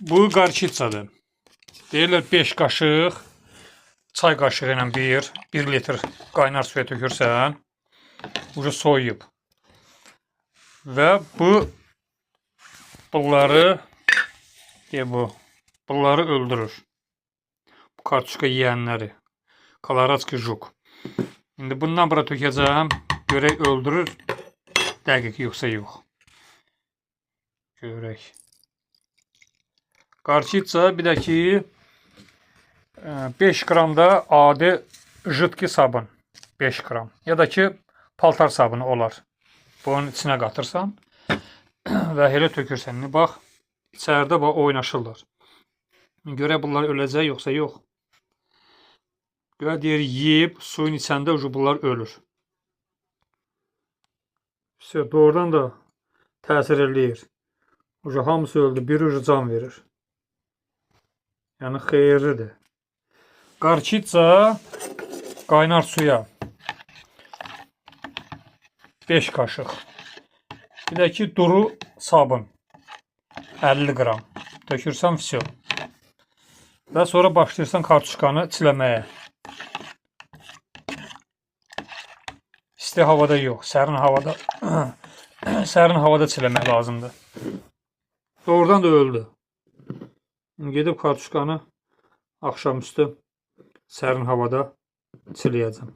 Bu qarçitsadır. Deyirlər 5 qaşıq çay qaşığı ilə 1 litr qaynar suya tökürsən, ucu soyuyub. Və bunları öldürür. Bu kartuşka yiyənləri. Koloradski juk. İndi bundan bura tökəcəm. Görək öldürür. Dəqiq yoxsa yox. Görək. Qarçitsa bir də ki 5 qram da adi jidki sabun. 5 qram. Ya da ki paltar sabunu olar. Bunun içinə qatırsan və elə tökürsən. Bax, içəridə bax oynaşırlar. Görək bunlar öləcək yoxsa yox. Görə deyir, yiyib suyun içəndə bunlar ölür. Doğrudan da təsir eləyir. Hamısı öldü, biri can verir. Yəni xeyirlidir. Qarçitsa qaynar suya 5 qaşıq. Bir də ki duru sabun 50 qram. Tökürsən vəsiyo. Və sonra başlayırsan kartuşkanı çiləməyə. İsti havada yox, sərin havada sərin havada çiləmək lazımdır. Doğrudan da öldü. Gedib kartuşkanı axşamüstü sərin havada çiləyəcəm.